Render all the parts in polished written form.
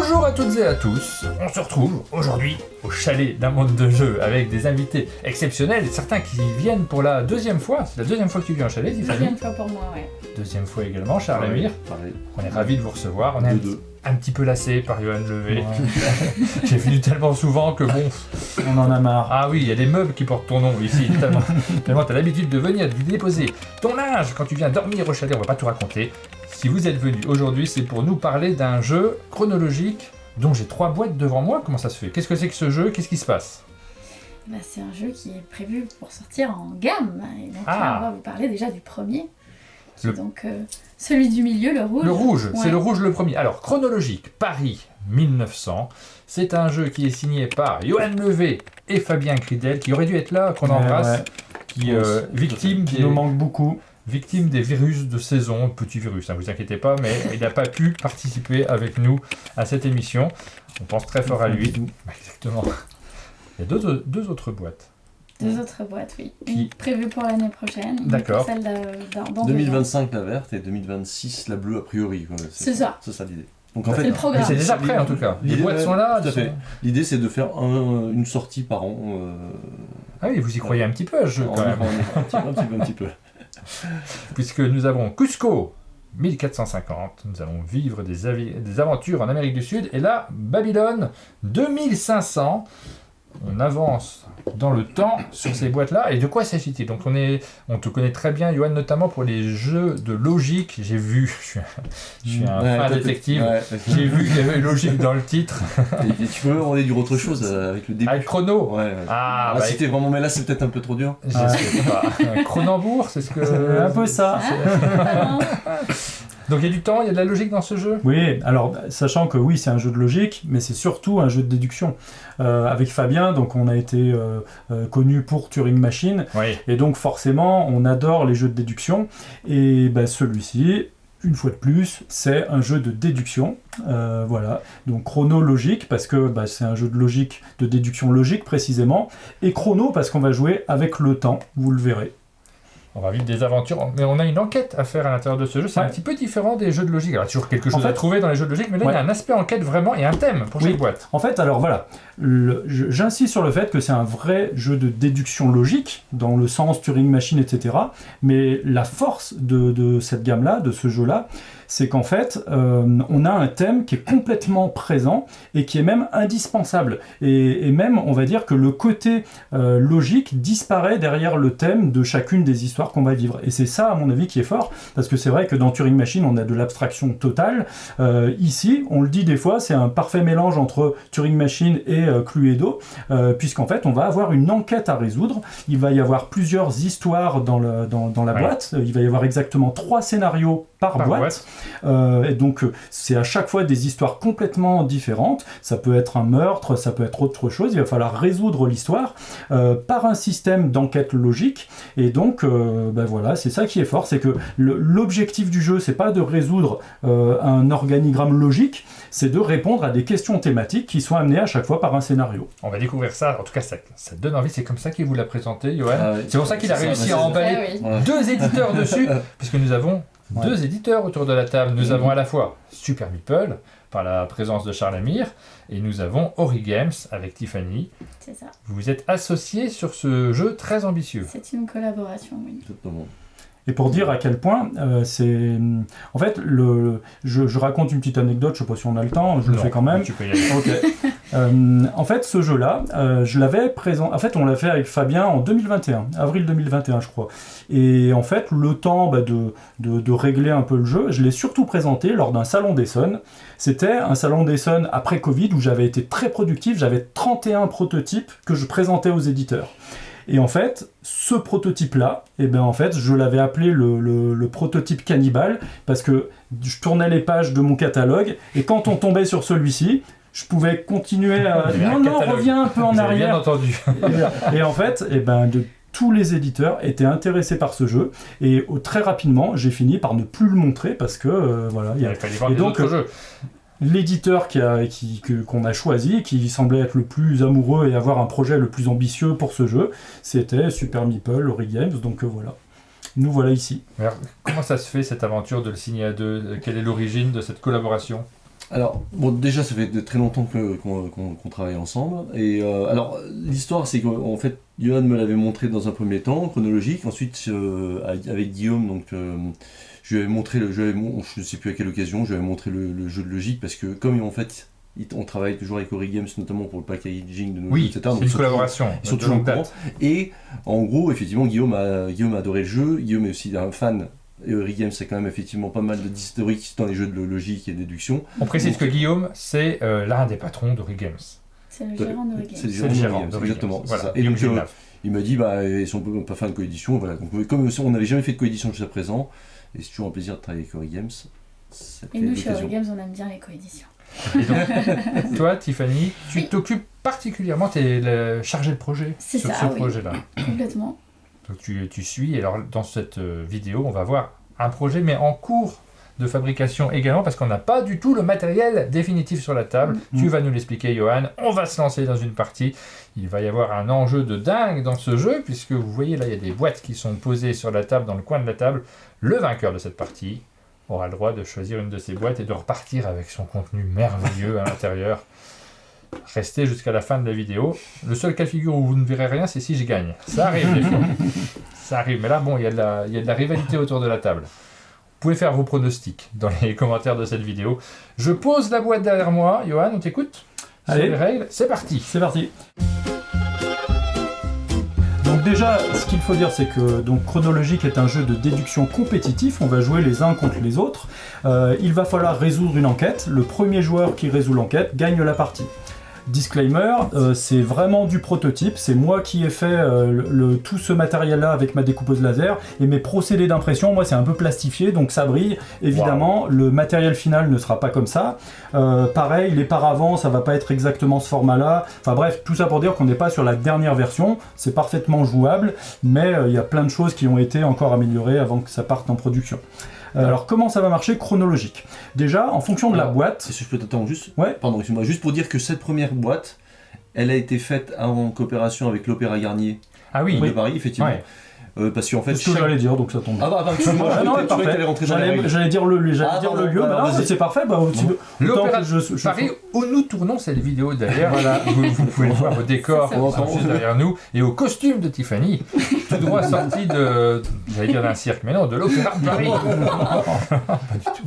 Bonjour à toutes et à tous, on se retrouve aujourd'hui au chalet d'un monde de jeux avec des invités exceptionnels, certains qui viennent pour la deuxième fois. C'est la deuxième fois que tu viens au chalet, Tiffany. Deuxième fois pour moi, ouais. Deuxième fois également, Charles Amir. Pareil. On est ravis de vous recevoir, on est un petit peu lassé par Johan Levé. Ouais. J'ai venu tellement souvent que bon... On en a marre. Ah oui, il y a des meubles qui portent ton nom ici, tellement t'as l'habitude de venir, de déposer ton linge quand tu viens dormir au chalet, on va pas tout raconter. Si vous êtes venus aujourd'hui, c'est pour nous parler d'un jeu chronologique dont j'ai 3 boîtes devant moi. Comment ça se fait? Qu'est-ce que c'est que ce jeu? Qu'est-ce qui se passe? Bah, c'est un jeu qui est prévu pour sortir en gamme. Et donc là, on va vous parler déjà du premier. Qui est donc celui du milieu, le rouge. Le rouge, ouais. C'est le rouge le premier. Alors, chronologique, Paris 1900. C'est un jeu qui est signé par Johan Levé et Fabien Cridel, qui aurait dû être là, qu'on embrasse, qui victime qui nous manque beaucoup. Victime des virus de saison, petit virus, ne vous inquiétez pas, mais il n'a pas pu participer avec nous à cette émission. On pense très fort à lui. Exactement. Il y a deux autres boîtes. Deux autres boîtes, oui. Une prévue pour l'année prochaine. D'accord. Celle dans 2025 la verte et 2026 la bleue a priori. Quoi. C'est ça. C'est ça l'idée. Donc c'est le programme. Mais c'est déjà prêt en tout cas. Les boîtes sont là. Tout à fait. L'idée c'est de faire une sortie par an. Ah oui, vous y croyez un petit peu à ce jeu quand même. Un petit peu. Puisque nous avons Cusco 1450, nous allons vivre des aventures en Amérique du Sud, et là, Babylone 2500, on avance dans le temps sur ces boîtes-là. Et de quoi s'agit-il? Donc on te connaît très bien, Johan, notamment pour les jeux de logique. J'ai vu, je suis un fin détective, j'ai vu qu'il y avait logique dans le titre. Et tu peux demander du autre chose avec le début. Avec Chrono. Ouais. Ah, si t'es vraiment, mais là c'est peut-être un peu trop dur. Je sais pas. Cronenbourg, c'est ce que... C'est un peu ça. Donc il y a du temps, il y a de la logique dans ce jeu? Oui, alors sachant que oui, c'est un jeu de logique, mais c'est surtout un jeu de déduction. Avec Fabien, donc on a été connu pour Turing Machine, oui. Et donc forcément, on adore les jeux de déduction. Et celui-ci, une fois de plus, c'est un jeu de déduction. Voilà, donc chronologique, parce que c'est un jeu de logique, de déduction logique précisément, et chrono, parce qu'on va jouer avec le temps, vous le verrez. On va vivre des aventures, mais on a une enquête à faire à l'intérieur de ce jeu. C'est un petit peu différent des jeux de logique. Alors, il y a toujours quelque chose à trouver dans les jeux de logique, mais là, il y a un aspect enquête vraiment et un thème pour chaque boîte. En fait, alors voilà, j'insiste sur le fait que c'est un vrai jeu de déduction logique, dans le sens Turing Machine, etc. Mais la force de cette gamme-là, de ce jeu-là, c'est qu'en fait, on a un thème qui est complètement présent et qui est même indispensable. Et même, on va dire que le côté logique disparaît derrière le thème de chacune des histoires qu'on va vivre. Et c'est ça, à mon avis, qui est fort, parce que c'est vrai que dans Turing Machine, on a de l'abstraction totale. Ici, on le dit des fois, c'est un parfait mélange entre Turing Machine et Cluedo, puisqu'en fait, on va avoir une enquête à résoudre. Il va y avoir plusieurs histoires dans la boîte. Il va y avoir exactement 3 scénarios par boîte. Et donc c'est à chaque fois des histoires complètement différentes. Ça peut être un meurtre, ça peut être autre chose. Il va falloir résoudre l'histoire par un système d'enquête logique. Et donc voilà, c'est ça qui est fort, c'est que l'objectif du jeu, c'est pas de résoudre un organigramme logique, c'est de répondre à des questions thématiques qui sont amenées à chaque fois par un scénario. On va découvrir ça, en tout cas ça donne envie, c'est comme ça qu'il vous l'a présenté, Johan. C'est pour ça qu'il a réussi à emballer 2 éditeurs dessus, puisque nous avons 2 éditeurs autour de la table. Nous avons à la fois Super Meeple, par la présence de Charles Amir, et nous avons Ori Games avec Tiffany. C'est ça. Vous vous êtes associés sur ce jeu très ambitieux. C'est une collaboration, oui. Exactement. Et pour dire à quel point, c'est... En fait, je raconte une petite anecdote, je ne sais pas si on a le temps, je le fais quand même. Tu peux y aller. Okay. En fait, ce jeu-là, je l'avais présent... En fait, on l'a fait avec Fabien en 2021, avril 2021, je crois. Et en fait, le temps de régler un peu le jeu, je l'ai surtout présenté lors d'un salon d'Essonne. C'était un salon d'Essonne après Covid où j'avais été très productif, j'avais 31 prototypes que je présentais aux éditeurs. Et en fait, ce prototype-là, en fait, je l'avais appelé le prototype cannibale, parce que je tournais les pages de mon catalogue, et quand on tombait sur celui-ci, je pouvais continuer à... Non, reviens un peu en arrière. Bien entendu. Et en fait, tous les éditeurs étaient intéressés par ce jeu, et très rapidement, j'ai fini par ne plus le montrer, parce que, voilà... Il fallait vendre d'autres jeux. L'éditeur qu'on a choisi, qui semblait être le plus amoureux et avoir un projet le plus ambitieux pour ce jeu, c'était Super Meeple, Ori Games, donc voilà. Nous voilà ici. Alors, comment ça se fait cette aventure de le signer à 2? Quelle est l'origine de cette collaboration? Alors, bon, déjà, ça fait très longtemps qu'on travaille ensemble. Et alors, l'histoire, c'est qu'en fait, Johan me l'avait montré dans un premier temps, chronologique. Ensuite, avec Guillaume, donc, je lui avais montré, je ne sais plus à quelle occasion, je lui avais montré le jeu de logique, parce que comme en fait, on travaille toujours avec Ori Games, notamment pour le packaging de nos jeux, etc. Oui, c'est une collaboration. Ils sont toujours au courant. Et en gros, effectivement, Guillaume a adoré le jeu. Guillaume est aussi un fan. Et Ori Games, c'est quand même effectivement pas mal d'historique dans les jeux de logique et de déduction. On précise que Guillaume, c'est l'un des patrons d'Ori Games. C'est le gérant d'Ori Games. C'est le gérant d'Ori Games, exactement. Voilà. Et donc, il m'a dit, ils sont pas fans de coédition. Voilà. Donc, comme on n'avait jamais fait de coédition jusqu'à présent, et c'est toujours un plaisir de travailler avec Ori Games. Et nous, chez Ori Games, on aime bien les coéditions. Et donc, toi, Tiffany, tu t'occupes particulièrement, tu es chargée de projet sur ce projet-là. Complètement. Donc tu suis, et alors dans cette vidéo, on va voir un projet, mais en cours de fabrication également, parce qu'on n'a pas du tout le matériel définitif sur la table. Tu vas nous l'expliquer, Johan. On va se lancer dans une partie. Il va y avoir un enjeu de dingue dans ce jeu, puisque vous voyez là, il y a des boîtes qui sont posées sur la table, dans le coin de la table. Le vainqueur de cette partie aura le droit de choisir une de ces boîtes et de repartir avec son contenu merveilleux à l'intérieur. Restez jusqu'à la fin de la vidéo. Le seul cas de figure où vous ne verrez rien, c'est si je gagne. Ça arrive des fois. Ça arrive. Mais là, bon, il y a de la rivalité autour de la table. Vous pouvez faire vos pronostics dans les commentaires de cette vidéo. Je pose la boîte derrière moi. Johan, on t'écoute? Allez. Sur les règles, c'est parti. C'est parti. Donc déjà, ce qu'il faut dire, c'est que donc, Chronologique est un jeu de déduction compétitif. On va jouer les uns contre les autres. Il va falloir résoudre une enquête. Le premier joueur qui résout l'enquête gagne la partie. Disclaimer, c'est vraiment du prototype, c'est moi qui ai fait tout ce matériel-là avec ma découpeuse laser, et mes procédés d'impression, moi c'est un peu plastifié, donc ça brille. Évidemment, le matériel final ne sera pas comme ça. Pareil, les paravents, ça va pas être exactement ce format-là. Enfin bref, tout ça pour dire qu'on n'est pas sur la dernière version, c'est parfaitement jouable, mais il y a plein de choses qui ont été encore améliorées avant que ça parte en production. Alors comment ça va marcher chronologique? Déjà, en fonction de la boîte... Si je peux t'attendre juste, ouais. Pardon, excuse-moi, juste pour dire que cette première boîte, elle a été faite en coopération avec l'Opéra Garnier de Paris, effectivement. Ouais. Parce qu'en fait, c'est ce que j'allais dire, donc ça tombe. Ah bah, excuse-moi, je croyais que t'allais rentrer dans les règles. J'allais dire le lieu, c'est parfait. L'Opéra Paris, où nous tournons cette vidéo d'ailleurs, voilà, vous pouvez le voir au décor juste derrière nous, et au costume de Tiffany, tout droit sorti j'allais dire d'un cirque, mais non, de l'Opéra de Paris. Pas du tout.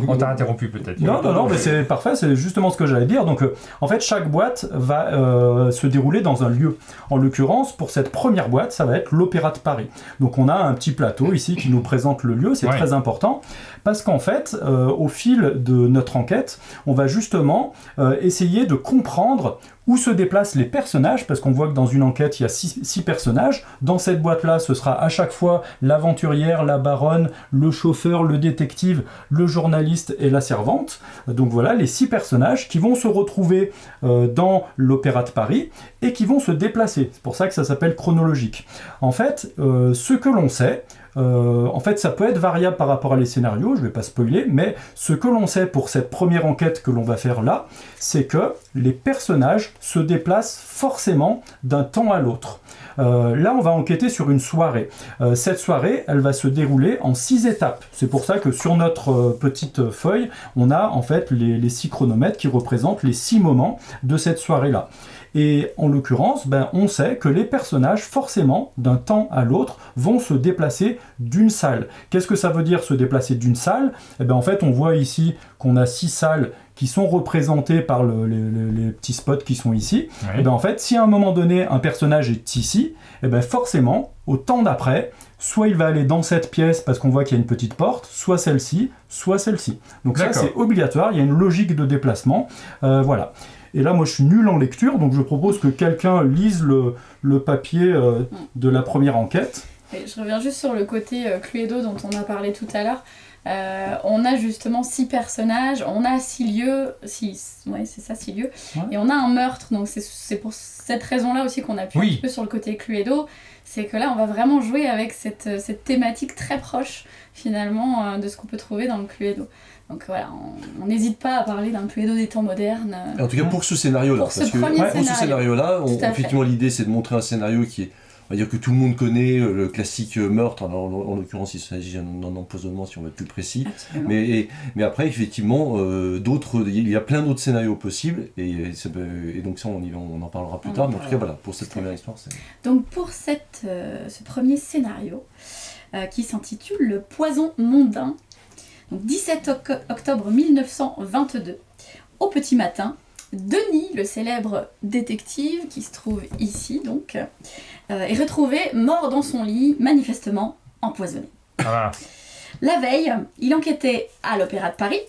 On t'a interrompu peut-être. Non, mais c'est parfait, c'est justement ce que j'allais dire. Donc, en fait, chaque boîte va se dérouler dans un lieu. En l'occurrence, pour cette première boîte, ça va être l'Opéra de Paris. Donc, on a un petit plateau ici qui nous présente le lieu, c'est très important, parce qu'en fait, au fil de notre enquête, on va justement essayer de comprendre où se déplacent les personnages, parce qu'on voit que dans une enquête, il y a 6 personnages. Dans cette boîte-là, ce sera à chaque fois l'aventurière, la baronne, le chauffeur, le détective, le journaliste et la servante. Donc voilà, les 6 personnages qui vont se retrouver dans l'Opéra de Paris et qui vont se déplacer. C'est pour ça que ça s'appelle chronologique. En fait, ce que l'on sait, en fait, ça peut être variable par rapport à les scénarios, je ne vais pas spoiler, mais ce que l'on sait pour cette première enquête que l'on va faire là, c'est que les personnages se déplacent forcément d'un temps à l'autre. Là, on va enquêter sur une soirée. Cette soirée, elle va se dérouler en 6 étapes. C'est pour ça que sur notre petite feuille, on a en fait les 6 chronomètres qui représentent les 6 moments de cette soirée-là. Et en l'occurrence, on sait que les personnages, forcément, d'un temps à l'autre, vont se déplacer d'une salle. Qu'est-ce que ça veut dire se déplacer d'une salle? En fait, on voit ici qu'on a 6 salles qui sont représentées par les petits spots qui sont ici. Oui. En fait, si à un moment donné, un personnage est ici, forcément, au temps d'après, soit il va aller dans cette pièce parce qu'on voit qu'il y a une petite porte, soit celle-ci, soit celle-ci. Donc ça, c'est obligatoire, il y a une logique de déplacement. Voilà. Et là, moi, je suis nul en lecture, donc je propose que quelqu'un lise le papier de la première enquête. Et je reviens juste sur le côté Cluedo dont on a parlé tout à l'heure. On a justement 6 personnages, on a 6 lieux, 6 lieux, et on a un meurtre, donc c'est pour cette raison-là aussi qu'on appuie un petit peu sur le côté Cluedo, c'est que là on va vraiment jouer avec cette thématique très proche finalement de ce qu'on peut trouver dans le Cluedo. Donc voilà, on n'hésite pas à parler d'un Cluedo des temps modernes. En tout cas pour ce scénario-là, pour ce scénario-là, effectivement l'idée c'est de montrer un scénario qui est on va dire que tout le monde connaît le classique meurtre. Alors, en l'occurrence, il s'agit d'un empoisonnement, si on va être plus précis. Absolument. Mais après, effectivement, il y a plein d'autres scénarios possibles, et donc ça, on en parlera plus tard. Mais en tout cas, voilà, pour cette première histoire, c'est... Donc pour ce premier scénario, qui s'intitule Le poison mondain, donc 17 octobre 1922, au petit matin, Denis, le célèbre détective qui se trouve ici, donc, est retrouvé mort dans son lit, manifestement empoisonné. Voilà. La veille, il enquêtait à l'Opéra de Paris,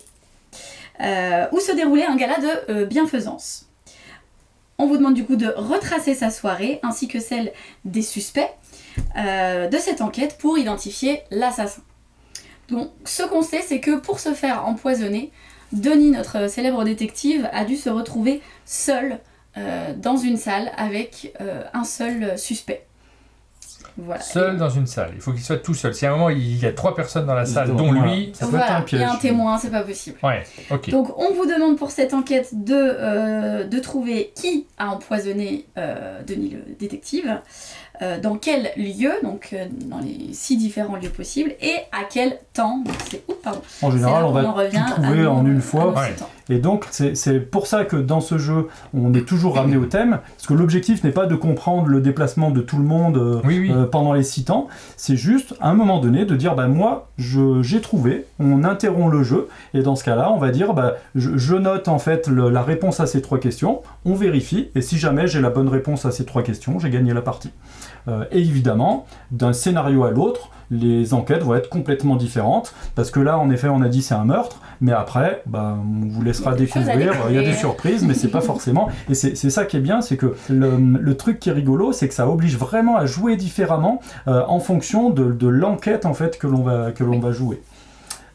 où se déroulait un gala de bienfaisance. On vous demande du coup de retracer sa soirée, ainsi que celle des suspects de cette enquête pour identifier l'assassin. Donc, ce qu'on sait, c'est que pour se faire empoisonner, Denis, notre célèbre détective, a dû se retrouver seul dans une salle avec un seul suspect. Voilà. Seul dans une salle. Il faut qu'il soit tout seul. Si à un moment il y a 3 personnes dans la salle, dont Voilà. lui... Ça peut être un piège. Il y a un témoin, c'est pas possible. Ouais, ok. Donc on vous demande pour cette enquête de trouver qui a empoisonné Denis le détective, dans quel lieu, donc dans les 6 différents lieux possibles, et à quel temps. Donc, En général, on va tout trouver en une fois. Ouais. Et donc, c'est pour ça que dans ce jeu, on est toujours ramené au thème, parce que l'objectif n'est pas de comprendre le déplacement de tout le monde pendant les 6 temps, c'est juste, à un moment donné, de dire, moi, j'ai trouvé, on interrompt le jeu, et dans ce cas-là, on va dire, je note en fait la réponse à ces 3 questions, on vérifie, et si jamais j'ai la bonne réponse à ces 3 questions, j'ai gagné la partie. Et évidemment, d'un scénario à l'autre, les enquêtes vont être complètement différentes, parce que là, en effet, on a dit c'est un meurtre, mais après, on vous laissera découvrir, il y a des surprises, mais c'est pas forcément... Et c'est ça qui est bien, c'est que le truc qui est rigolo, c'est que ça oblige vraiment à jouer différemment en fonction de l'enquête, en fait, que l'on va jouer.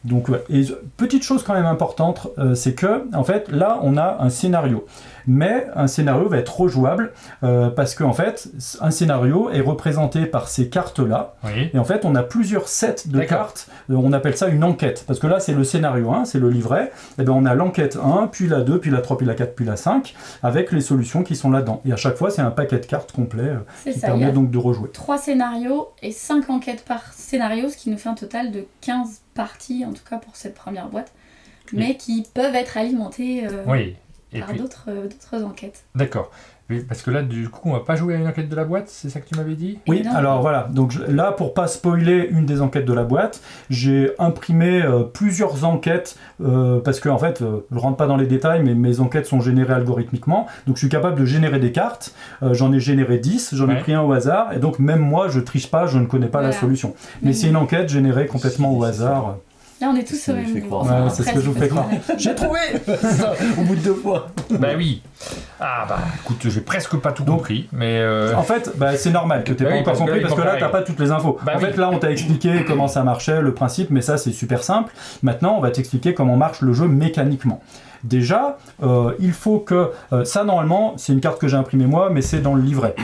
Donc, et petite chose quand même importante, c'est que, en fait, là, on a un scénario. Mais un scénario va être rejouable parce qu'en fait, un scénario est représenté par ces cartes-là. Oui. Et en fait, on a plusieurs sets de cartes. On appelle ça une enquête. Parce que là, c'est le scénario 1, c'est le livret. Et bien, on a l'enquête 1, puis la 2, puis la 3, puis la 4, puis la 5, avec les solutions qui sont là-dedans. Et à chaque fois, c'est un paquet de cartes complet qui permet donc de rejouer. 3 scénarios et 5 enquêtes par scénario, ce qui nous fait un total de 15 parties, en tout cas pour cette première boîte, mais qui peuvent être alimentées par d'autres enquêtes. D'accord. Oui, parce que là, du coup, on va pas jouer à une enquête de la boîte, c'est ça que tu m'avais dit ? Oui, alors voilà. Donc là, pour pas spoiler une des enquêtes de la boîte, j'ai imprimé plusieurs enquêtes parce que en fait, je rentre pas dans les détails, mais mes enquêtes sont générées algorithmiquement. Donc je suis capable de générer des cartes. J'en ai généré 10, j'en ai pris un au hasard, et donc même moi, je triche pas, je ne connais pas la solution. Mais c'est une enquête générée complètement au hasard. Là, on est tous au même niveau. Ouais, c'est ce que je vous fais croire. J'ai trouvé au bout de 2 fois. Oui. Écoute, j'ai presque pas tout compris, mais... En fait, c'est normal que tu n'aies pas encore compris, parce que là, tu n'as pas toutes les infos. En fait, là, on t'a expliqué comment ça marchait, le principe, mais ça, c'est super simple. Maintenant, on va t'expliquer comment marche le jeu mécaniquement. Déjà, il faut que... ça, normalement, c'est une carte que j'ai imprimée moi, mais c'est dans le livret.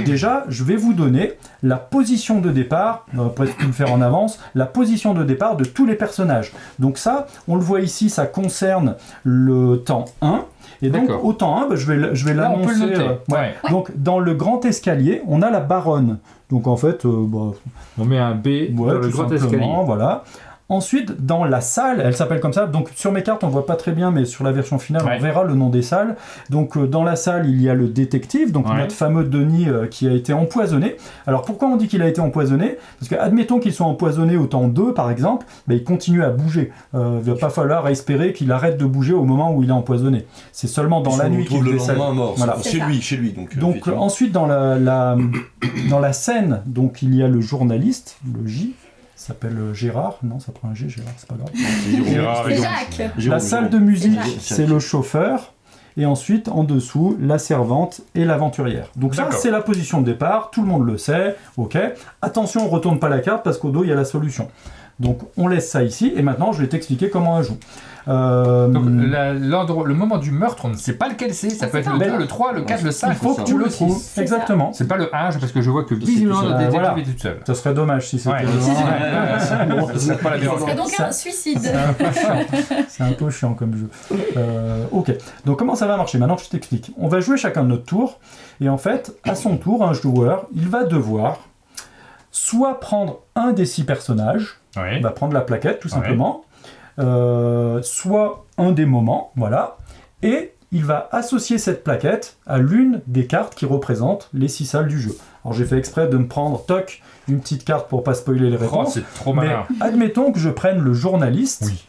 Déjà, je vais vous donner la position de départ, presque tout le faire en avance, la position de départ de tous les personnages. Donc ça, on le voit ici, ça concerne le temps 1. Et donc, au temps 1, je vais l'annoncer. On peut le noter. Donc, dans le grand escalier, on a la baronne. Donc, en fait... on met un B dans le grand escalier. Voilà. Ensuite, dans la salle, elle s'appelle comme ça, donc sur mes cartes on voit pas très bien, mais sur la version finale on verra le nom des salles. Donc dans la salle il y a le détective, donc notre fameux Denis qui a été empoisonné. Alors pourquoi on dit qu'il a été empoisonné ? Parce que admettons qu'il soit empoisonné au temps 2 par exemple, il continue à bouger. Il va pas falloir espérer qu'il arrête de bouger au moment où il est empoisonné. C'est seulement dans la nuit qu'il décède. Voilà. Chez lui. Donc ensuite dans la scène, donc il y a le journaliste, le J. S'appelle Gérard, non ça prend un G, Gérard, c'est pas grave. C'est Jacques. La salle de musique, c'est le chauffeur, et ensuite en dessous, la servante et l'aventurière. Donc ça, c'est la position de départ, tout le monde le sait, ok. Attention, on retourne pas la carte parce qu'au dos, il y a la solution. Donc on laisse ça ici, et maintenant je vais t'expliquer comment on joue. Donc le moment du meurtre, on ne sait pas lequel c'est. Ça peut être le 2, le 3, le 4, le 5. Il faut que tu le trouves. C'est Exactement. C'est pas le 1, parce que je vois que visiblement le détective voilà. est tout seul. Ça serait dommage si c'était Ouais. le 1. Ce serait pas la C'est donc un suicide. C'est un peu chiant comme jeu. Ok, donc comment ça va marcher? Maintenant je t'explique. On va jouer chacun de notre tour, et en fait, à son tour, un joueur, il va devoir soit prendre un des 6 personnages, Oui. il va prendre la plaquette tout simplement, soit un des moments, voilà, et il va associer cette plaquette à l'une des cartes qui représentent les 6 salles du jeu. Alors j'ai fait exprès de me prendre, toc, une petite carte pour pas spoiler les Oh, réponses, c'est trop mais malin. admettons que je prenne le journaliste, Oui.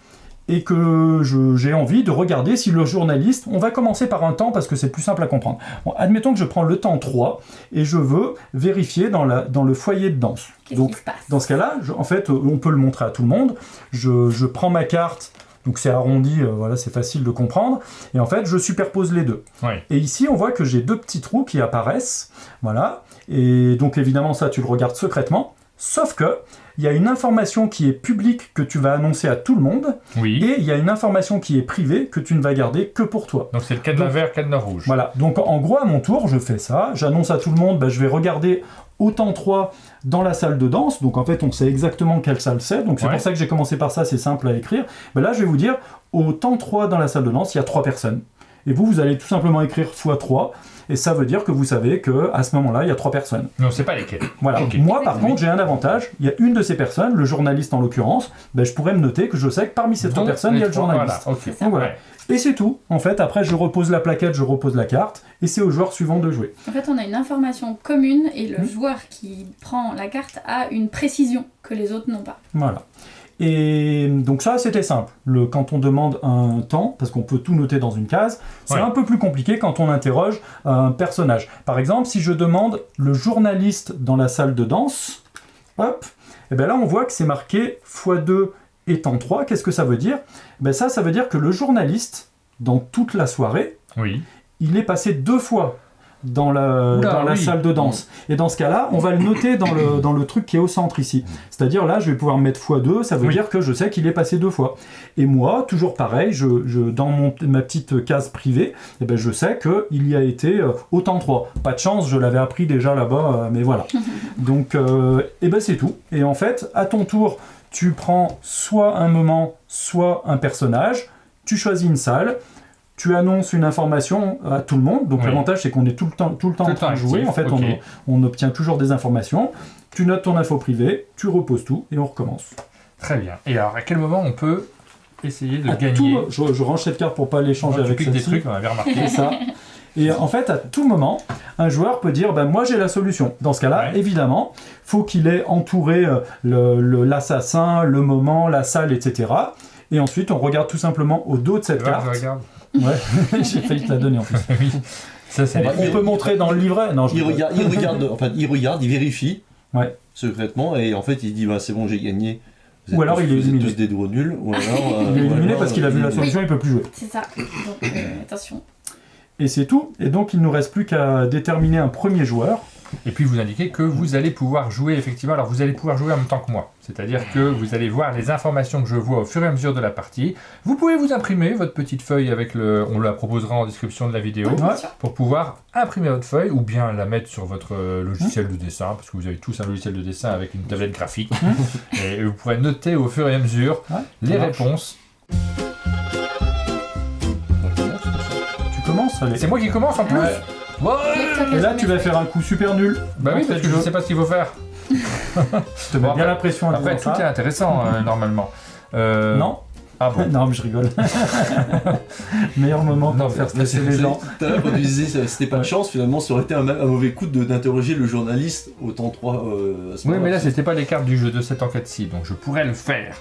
et que j'ai envie de regarder si le journaliste... On va commencer par un temps parce que c'est plus simple à comprendre. Bon, admettons que je prends le temps 3 et je veux vérifier dans le foyer de danse. Qu'est-ce Donc, qui se passe? dans ce cas-là, en fait, on peut le montrer à tout le monde. Je prends ma carte, donc c'est arrondi, voilà, c'est facile de comprendre. Et en fait, je superpose les deux. Oui. Et ici, on voit que j'ai 2 petits trous qui apparaissent. Voilà. Et donc, évidemment, ça, tu le regardes secrètement. Sauf que il y a une information qui est publique que tu vas annoncer à tout le monde, Oui. et il y a une information qui est privée que tu ne vas garder que pour toi. Donc c'est le cadenas Donc, vert, cadenas rouge. Voilà, donc en gros à mon tour, je fais ça, j'annonce à tout le monde, je vais regarder au temps 3 dans la salle de danse, donc en fait on sait exactement quelle salle c'est, donc c'est Ouais. pour ça que j'ai commencé par ça, c'est simple à écrire. Là je vais vous dire, au temps 3 dans la salle de danse, il y a 3 personnes. Et vous allez tout simplement écrire x3, et ça veut dire que vous savez qu'à ce moment-là, il y a 3 personnes. Mais on ne sait pas lesquels. Voilà. Ok. Moi, par contre, j'ai un avantage. Il y a une de ces personnes, le journaliste en l'occurrence, je pourrais me noter que je sais que parmi ces 3 Donc, personnes, il y a le journaliste. Voilà, ok. C'est ça. Donc, voilà. Ouais. Et c'est tout. En fait, après, je repose la plaquette, je repose la carte, et c'est au joueur suivant de jouer. En fait, on a une information commune et le joueur qui prend la carte a une précision que les autres n'ont pas. Voilà. Et donc ça, c'était simple. Quand on demande un temps, parce qu'on peut tout noter dans une case, c'est Ouais. un peu plus compliqué quand on interroge un personnage. Par exemple, si je demande le journaliste dans la salle de danse, hop, et bien là, on voit que c'est marqué x2 et temps 3. Qu'est-ce que ça veut dire? Ça veut dire que le journaliste, dans toute la soirée, Oui. il est passé 2 fois dans la oui. salle de danse. Et dans ce cas-là, on va le noter dans le truc qui est au centre ici. C'est-à-dire là, je vais pouvoir mettre x2, ça veut Oui. dire que je sais qu'il est passé 2 fois. Et moi, toujours pareil, dans ma petite case privée, je sais qu'il y a été autant 3. Pas de chance, je l'avais appris déjà là-bas, mais voilà. Donc, c'est tout. Et en fait, à ton tour, tu prends soit un moment, soit un personnage, tu choisis une salle, tu annonces une information à tout le monde. Donc Oui. l'avantage, c'est qu'on est tout le temps en train de jouer. actif, En fait, ok. on obtient toujours des informations. Tu notes ton info privée, tu reposes tout et on recommence. Très bien. Et alors, à quel moment on peut essayer de À gagner? je range cette carte pour pas l'échanger Tu avec piques des celle-ci. trucs, on avait remarqué. C'est ça. Et en fait, à tout moment, un joueur peut dire moi j'ai la solution. Dans ce cas-là, Ouais. évidemment, faut qu'il ait entouré l'assassin, le moment, la salle, etc. Et ensuite, on regarde tout simplement au dos de cette Tu vois, carte. je regarde. Ouais, j'ai failli te la donner en plus. Oui. Ça, c'est On va- les- On peut montrer dans le livret. Non, je Il rigole. regarde, il vérifie Ouais. secrètement et en fait il dit c'est bon, j'ai gagné. Vous Ou êtes alors tous- il est vous êtes éliminé. tous des gros nuls. Ou alors, Il est éliminé parce qu'il a vu la il- solution, il peut plus jouer. C'est ça. Donc, attention. Et c'est tout. Et donc, il ne nous reste plus qu'à déterminer un premier joueur. Et puis vous indiquez que vous allez pouvoir jouer effectivement. Alors vous allez pouvoir jouer en même temps que moi. C'est-à-dire que vous allez voir les informations que je vois au fur et à mesure de la partie. Vous pouvez vous imprimer votre petite feuille avec on la proposera en description de la vidéo. Ouais, bien Ouais. sûr. Pour pouvoir imprimer votre feuille ou bien la mettre sur votre logiciel de dessin, parce que vous avez tous un logiciel de dessin avec une tablette graphique. Et vous pourrez noter au fur et à mesure Ouais, les ça marche. réponses. Tu commences, allez. C'est moi qui commence en plus. Ouais. Ouais. Et là, tu vas faire un coup super nul. Bah oui, Montre parce ce que je veux. sais pas ce qu'il faut faire. Je te mets Bon, bien après- la pression à Après, dire tout est ça. intéressant normalement. Non. Ah bon. Non, mais je rigole. Meilleur moment Non, pour faire Mais stresser les gens. Tout à l'heure, quand tu disais c'était pas de Ouais. chance, finalement, ça aurait été un mauvais coup d'interroger le journaliste au temps 3 à ce Oui, moment-là. mais là, c'était pas les cartes du jeu de cette enquête-ci, donc je pourrais le faire.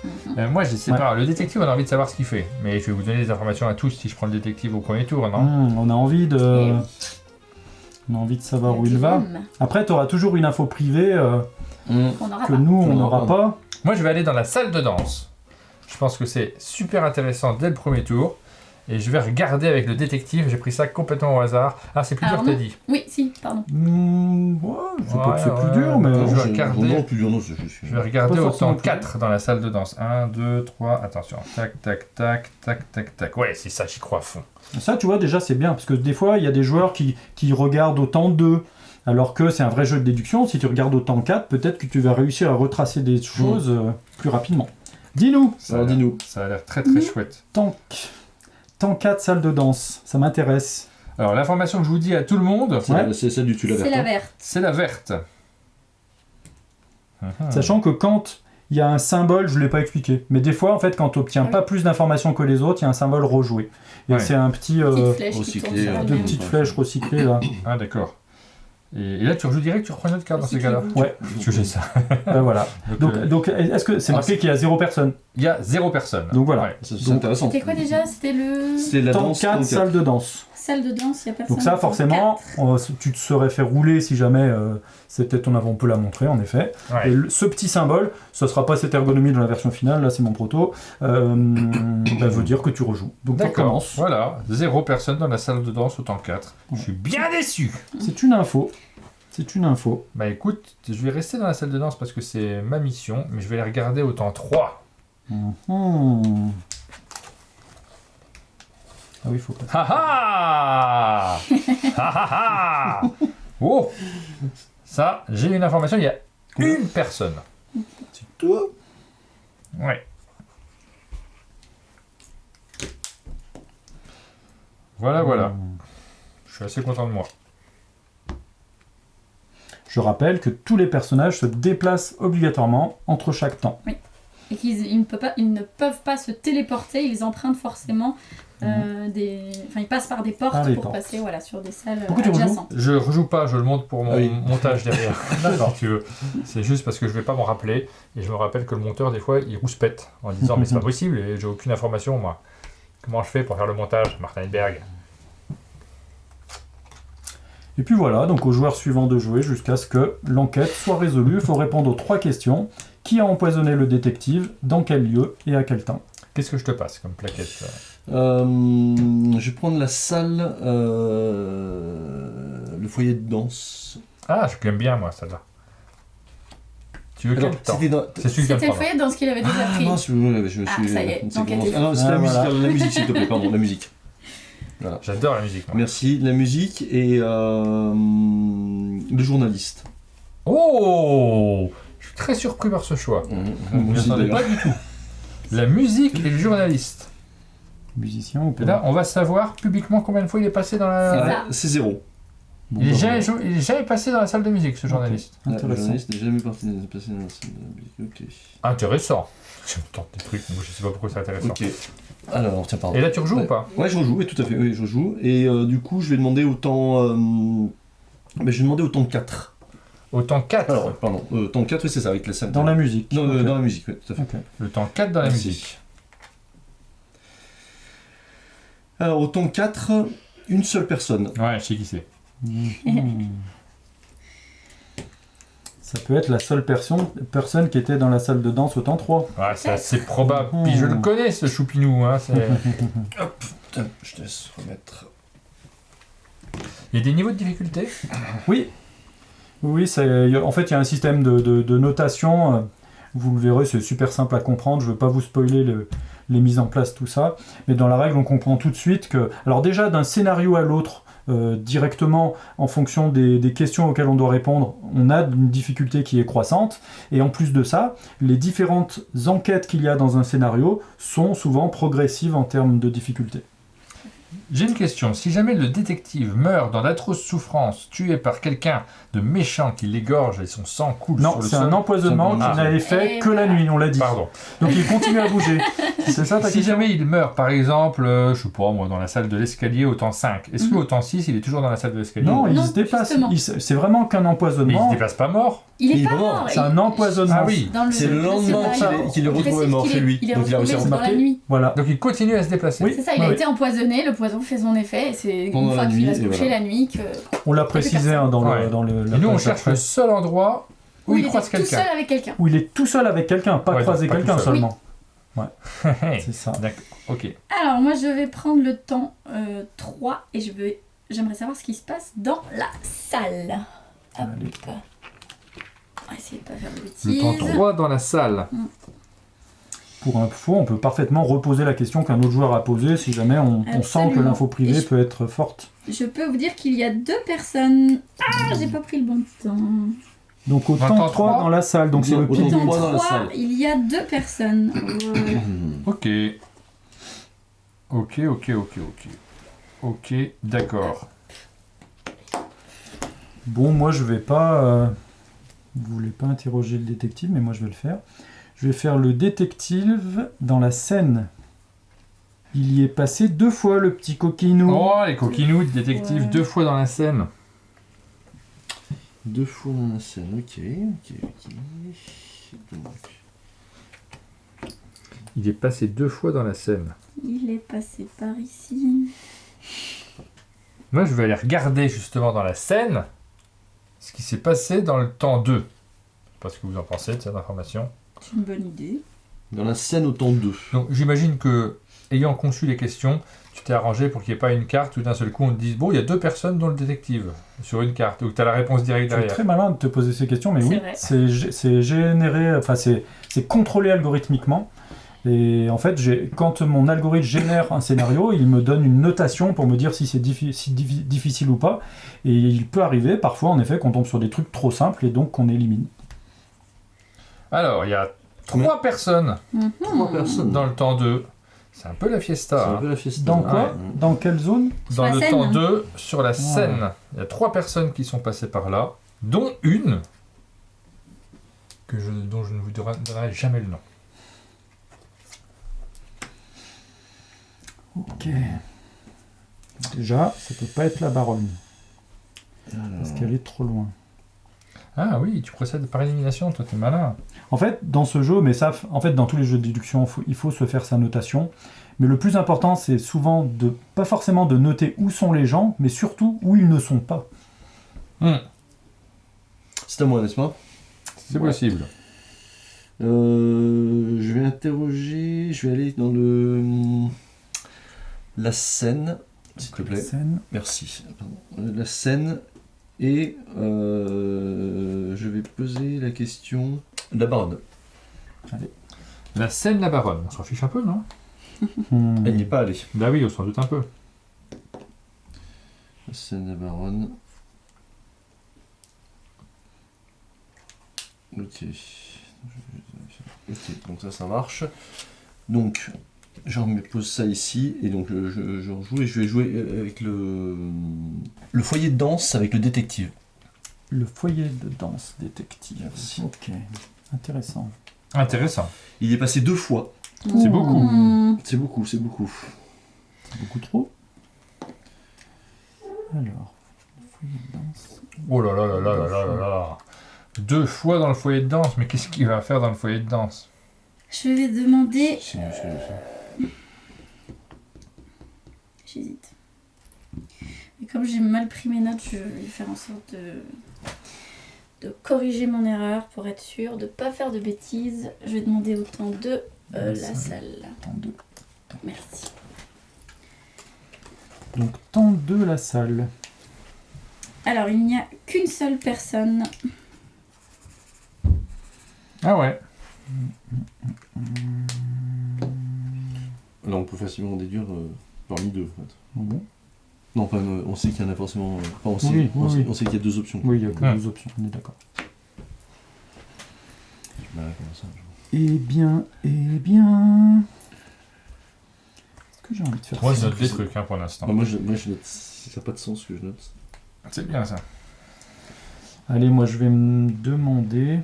Moi, je sais Ouais. pas. Le détective, on a envie de savoir ce qu'il fait. Mais je vais vous donner les informations à tous si je prends le détective au premier tour, non? On a envie de... On a envie de savoir où il va. Après, tu auras toujours une info privée On n'aura que pas. nous, on On n'aura aura pas. Moi, je vais aller dans la salle de danse. Je pense que c'est super intéressant dès le premier tour. Et je vais regarder avec le détective, j'ai pris ça complètement au hasard. Ah, c'est plus dur, Arnaud t'as dit. Oui, si, pardon. Ouais, je sais pas que c'est Ouais, plus dur, mais... je vais c'est- regarder. Non, plus dur, non, c'est juste. Je vais regarder Pas autant forcément plus 4 dans la salle de danse. 1, 2, 3, attention. Tac, tac, tac, tac, tac, tac. Ouais, c'est ça, j'y crois à fond. Ça, tu vois, déjà, c'est bien, parce que des fois, il y a des joueurs qui regardent autant 2, alors que c'est un vrai jeu de déduction. Si tu regardes autant 4, peut-être que tu vas réussir à retracer des choses plus rapidement. Dis-nous, Alors dis-nous. Ça a l'air très très chouette. Tank 4, salle de danse, ça m'intéresse. Alors, l'information que je vous dis à tout le monde, C'est celle du tu l'avais. C'est la verte. c'est la verte. Sachant que quand il y a un symbole, je ne l'ai pas expliqué, mais des fois, en fait, quand tu n'obtiens pas plus d'informations que les autres, il y a un symbole rejoué. Et Ouais. c'est un petit... Petite flèche qui recyclé, tourne sur de de elle-même. petites flèches recyclées, là. Ah, d'accord. Et là, tu rejoues direct, tu reprends une autre carte dans ces cas-là. Ouais, Parce que j'ai ça. voilà. Donc, est-ce que c'est marqué qu'il y a 0 personne? Il y a 0 personne. Donc voilà. Ouais. C'est intéressant. C'était quoi déjà? C'était le C'était la Tank danse. 4, Tank salle de danse. salle de danse, il n'y a personne. Donc ça, forcément, tu te serais fait rouler si jamais c'était ton avant, on peut la montrer, en effet. Ouais. Et ce petit symbole, ça ne sera pas cette ergonomie dans la version finale, là c'est mon proto, veut dire que tu rejoues. Donc tu D'accord. recommences. Voilà, 0 personne dans la salle de danse au temps 4. Je suis bien déçu. C'est une info. C'est une info. Bah écoute, je vais rester dans la salle de danse parce que c'est ma mission, mais je vais les regarder au temps 3. Mhm. Ah oui, il faut pas. Ha ha Ha ha ha Oh Ça, j'ai une information, il y a une personne. C'est toi. Ouais. Voilà, voilà. Je suis assez content de moi. Je rappelle que tous les personnages se déplacent obligatoirement entre chaque temps. Et qu'ils ne peuvent pas se téléporter, ils empruntent forcément ils passent par des portes Par les pour portes. passer sur des salles Pourquoi tu rejoues adjacentes. Je rejoue pas, je le monte pour mon Ah oui. montage derrière. D'accord, tu veux. C'est juste parce que je vais pas m'en rappeler. Et je me rappelle que le monteur, des fois, il rouspète en disant mais c'est pas possible et j'ai aucune information, moi. Comment je fais pour faire le montage, Martin Hidberg? Et puis voilà, donc au joueur suivant de jouer jusqu'à ce que l'enquête soit résolue. Il faut répondre aux 3 questions. Qui a empoisonné le détective? Dans quel lieu? Et à quel temps? Qu'est-ce que je te passe comme plaquette là Je vais prendre la salle, le foyer de danse. Ah, je l'aime bien, moi, celle-là. Tu veux Alors, quel temps c'était dans... C'est celui qui C'était le prendre. foyer dans ce qu'il avait déjà Ah pris. mince, je me suis... Ah, ça y est, c'est l'enquête comment- est Ah non, c'est la musique, voilà. la musique s'il te plaît, pardon, la musique. J'adore la musique, moi. Merci, la musique et le journaliste. Oh Je suis très surpris par ce choix. Moi Je m'y aussi, attendais d'ailleurs. pas du tout. La musique et le journaliste. Musicien ou pas? Et là, on va savoir publiquement combien de fois il est passé dans C'est la... ça. Ah, c'est 0. Bon, Il est bah, jamais, voilà. il est jamais passé dans la salle de musique, ce journaliste. Le Intéressant. journaliste n'est jamais passé dans la salle de musique. Intéressant. Je me tente des trucs, moi je sais pas pourquoi c'est intéressant. Ok. Alors, tiens, pardon. Et là, tu rejoues Ouais. ou pas? Ouais, je rejoue, oui, tout à fait, oui, je rejoue. Et du coup, je vais demander au temps... je vais demander au temps 4. Au temps 4. Alors, pardon, temps 4, oui, c'est ça, avec la salle. Dans la musique. Non, Ok. dans la musique, oui, tout à fait. Ok. Le temps 4 dans la Merci. musique. Alors, au temps 4, une seule personne. Ouais, je sais qui c'est. Mhm. Ça peut être la seule personne qui était dans la salle de danse au temps 3. Ouais, c'est assez probable. Puis je le connais, ce choupinou. Hein, Putain, je te laisse remettre. Il y a des niveaux de difficulté? Oui. Oui, en fait, il y a un système de notation. Vous le verrez, c'est super simple à comprendre. Je ne veux pas vous spoiler les mises en place, tout ça. Mais dans la règle, on comprend tout de suite que... Alors déjà, d'un scénario à l'autre, directement, en fonction des questions auxquelles on doit répondre, on a une difficulté qui est croissante. Et en plus de ça, les différentes enquêtes qu'il y a dans un scénario sont souvent progressives en termes de difficulté. J'ai une question. Si jamais le détective meurt dans d'atroces souffrances, tué par quelqu'un de méchant qui l'égorge et son sang coule Non, sur le c'est sol... un empoisonnement Ah. qui n'avait fait Et que la voilà. nuit, on l'a dit. Pardon. Donc il continue à bouger. C'est ça ta Si question? jamais il meurt, par exemple, je sais pas moi, dans la salle de l'escalier au temps 5, est-ce qu'au temps 6, il est toujours dans la salle de l'escalier? Non, il Non, se dépasse. justement. C'est vraiment qu'un Mais il empoisonnement. se dépasse pas mort. Il Il est est pas mort. mort. C'est un empoisonnement. Ah oui. Dans C'est le lendemain scénario, qu'il est retrouvé précise mort qu'il chez est- lui. Il est Donc il a réussi à retrouvé dans la remarquer. nuit. Voilà. Donc il continue à se déplacer. Oui. C'est ça, il a oui. été empoisonné, le poison fait son effet, et c'est Pendant une fois la qu'il nuit, va se et coucher voilà. la nuit que... On l'a précisé hein, dans Ouais. le dans le. la Et nous, on page cherche d'après. le seul endroit où il était croise tout quelqu'un. seul avec quelqu'un. Où il est tout seul avec quelqu'un, pas Ouais, croiser donc pas quelqu'un tout seul. seulement. C'est ça. D'accord, ok. Alors, moi, je vais prendre le temps 3 et j'aimerais savoir ce qui se passe dans la salle. Hop. Allez. On va essayer de pas faire de Le bêtises. temps 3 dans la salle. Pour info, on peut parfaitement reposer la question qu'un autre joueur a posée si jamais on sent que Absolument. l'info privée Et je- peut être forte. Je peux vous dire qu'il y a 2 personnes. Ah, j'ai pas pris le bon temps. Donc au Dans le temps temps 3 trois. dans la salle, donc c'est le Au pilier. temps Dans trois dans la 3, salle. il y a 2 personnes. Voilà. Ok. Ok, d'accord. Bon, moi je vais pas... Vous voulez pas interroger le détective, mais moi je vais le faire. Je vais faire le détective dans la scène. Il y est passé 2 fois, le petit coquinou. Oh, les coquinous, détective, Ouais. 2 fois dans la scène. 2 fois dans la scène, ok. Donc, Il est passé 2 fois dans la scène. Il est passé par ici. Moi, je vais aller regarder justement dans la scène ce qui s'est passé dans le temps 2. Je sais pas ce que vous en pensez de cette information. C'est une bonne idée. dans la scène au temps 2. Donc, j'imagine que, ayant conçu les questions, tu t'es arrangé pour qu'il n'y ait pas une carte où d'un seul coup on te dise bon, il y a 2 personnes dans le détective sur une carte, ou que tu as la réponse directe C'est derrière. très malin de te poser ces questions, mais C'est oui, vrai. c'est généré, enfin c'est contrôlé algorithmiquement. Et en fait, quand mon algorithme génère un scénario, il me donne une notation pour me dire si c'est difficile ou pas. Et il peut arriver, parfois, en effet, qu'on tombe sur des trucs trop simples et donc qu'on élimine. Alors, il y a 3 personnes 3 personnes. dans le temps 2. C'est un peu la C'est fiesta. un hein. peu la fiesta. Dans quoi Ouais. Dans quelle zone Sur Dans la le scène. temps 2, sur la scène, il y a 3 personnes qui sont passées par là, dont une dont je ne vous donnerai jamais le nom. Ok. Déjà, ça peut pas être la baronne, parce qu'elle est trop loin. Ah oui, tu procèdes par élimination, toi t'es malin. En fait, dans ce jeu, mais ça, en fait, dans tous les jeux de déduction, il faut se faire sa notation. Mais le plus important, c'est souvent pas forcément de noter où sont les gens, mais surtout où ils ne sont pas. C'est à moi, n'est-ce pas? C'est possible. Je vais interroger. Je vais aller dans la scène, s'il te plaît. Scène. Merci. Pardon. La scène et je vais poser la question. La baronne. La scène, la baronne, on s'en fiche un peu, non? Elle n'y est pas allée. Bah oui, on s'en doute un peu. La scène, la baronne. Ok. Ok, donc ça marche. Donc, je pose ça ici, et donc je rejoue, et je vais jouer avec le foyer de danse avec le détective. Le foyer de danse détective. Merci. Ok, intéressant. Intéressant. Il est passé 2 fois. C'est beaucoup. C'est beaucoup, c'est beaucoup. Beaucoup trop. Alors, le foyer de danse. Oh là là là là là là là là. 2 fois dans le foyer de danse, mais qu'est-ce qu'il va faire dans le foyer de danse? Je vais demander. J'hésite. Et comme j'ai mal pris mes notes, je vais faire en sorte de corriger mon erreur pour être sûr de ne pas faire de bêtises. Je vais demander au temps de la salle. Temps 2. Merci. Donc, temps 2, la salle. Alors, il n'y a qu'une seule personne. Ah ouais. Là, on peut facilement déduire parmi 2. En fait. Bon. Non, enfin, on sait qu'il y en a forcément. Enfin, on sait, Oui, on sait- oui. on sait qu'il y a 2 options. Oui, il y a que Ah. 2 options, on est d'accord. Voilà, comme ça. Eh bien. Est-ce que j'ai envie de faire Moi, ça je note des trucs hein, pour l'instant. Moi, je note. Ça n'a pas de sens ce que je note. C'est bien ça. Allez, moi je vais me demander.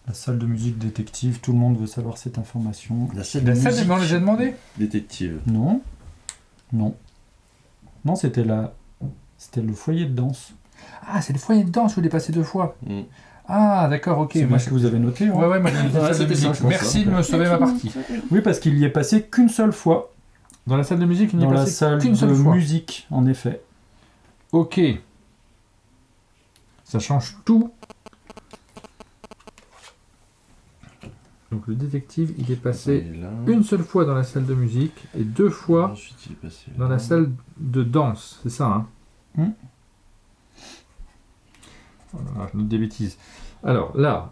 La salle de musique détective, tout le monde veut savoir cette information. La scène La de salle, musique on les a demandé? détective. Non. Non. Non, c'était le foyer de danse. Ah, c'est le foyer de danse où il est passé 2 fois. Mm. Ah, d'accord, ok. C'est moi, bien ce que vous avez noté. hein. Ouais, ouais, moi j'ai noté Ouais, la salle de c'était ça, musique. je pense, Merci hein. de me sauver ma partie. Oui, parce qu'il y est passé qu'une seule fois Dans la salle de musique, il n'y est dans la passé salle qu'une de seule fois. musique, en effet. Ok. Ça change tout. Donc le détective, il est passé Et là. une seule fois dans la salle de musique et 2 fois Ensuite, il est passé dans là. la salle de danse. C'est ça, hein Oh là là, je note des bêtises. Alors là,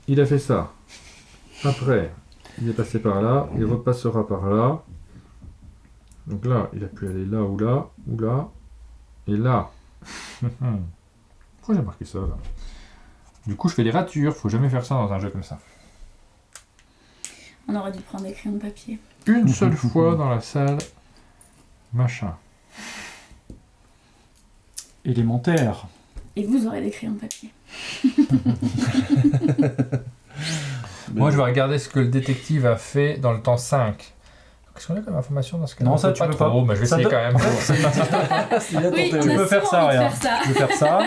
il a fait ça. Après, il est passé par là. Il repassera par là. Donc là, il a pu aller là ou là ou là. Et là. Pourquoi j'ai marqué ça là Du coup, je fais des ratures. Faut jamais faire ça dans un jeu comme ça. On aurait dû prendre des crayons de papier. Une seule fois dans la salle. Machin. Élémentaire. Et vous aurez des crayons de papier. Moi, je vais regarder ce que le détective a fait dans le temps 5. Qu'est-ce qu'on a comme information dans ce cas? Non, ça, tu peux pas. Mais je vais Ça essayer te- quand même. C'est bien Oui, tenté, on ouais. a peux faire souvent ça, envie de regarde. faire ça. Tu peux faire ça.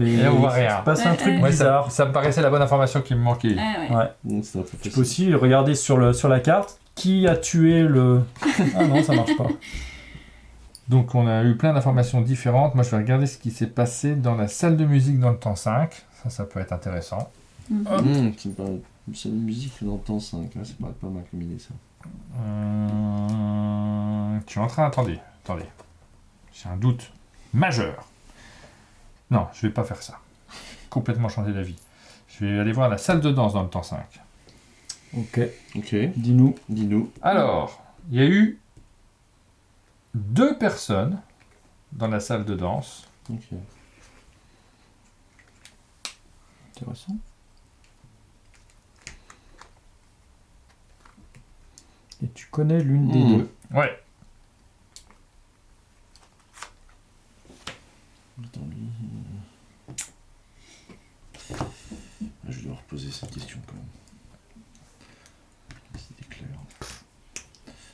Et on voit rien. Il se passe un truc Ouais, Ouais, bizarre. ça me paraissait la bonne information qui me manquait. Ah ouais. Ouais. Donc, c'est un peu Tu facile. peux aussi regarder sur la carte qui a tué le. Ah non, ça marche pas. Donc on a eu plein d'informations différentes. Moi je vais regarder ce qui s'est passé dans la salle de musique dans le temps 5. Ça peut être intéressant. Mhm. Tu me parles de cette musique dans le temps 5. Ouais, ça paraît pas mal comme idée, ça. Tu es en train... Attendez. J'ai un doute majeur. Non, je vais pas faire ça. Complètement changer d'avis. Je vais aller voir la salle de danse dans le temps 5. Ok. Ok, Dis-nous. dis-nous. Alors, il y a eu 2 personnes dans la salle de danse. Ok. Intéressant. Et tu connais l'une des Mmh. deux. Ouais. Attends, lui. Je vais devoir poser cette question quand même. C'était clair.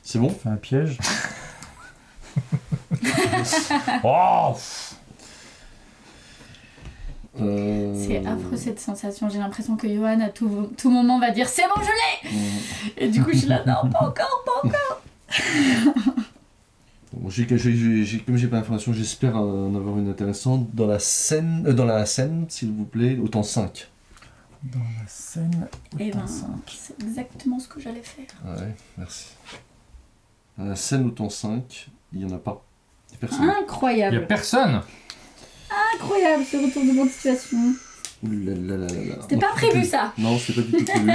C'est bon? Fais un piège. Oh C'est affreux cette sensation. J'ai l'impression que Johan à tout moment va dire c'est bon, je l'ai. Et du coup je suis là non, pas encore, pas encore. Bon, comme j'ai pas d'informations, j'espère en avoir une intéressante. Dans la scène, s'il vous plaît, au temps 5. Dans la scène. Et ben Autant 5. c'est exactement ce que j'allais faire. Ouais, merci. Dans la scène au temps 5, il y en a pas. Il y a personne. Il y a Incroyable. personne. Incroyable ce retournement de situation. Ouh là là là là là. C'était Non, pas prévu ça. Non, c'était pas du tout prévu.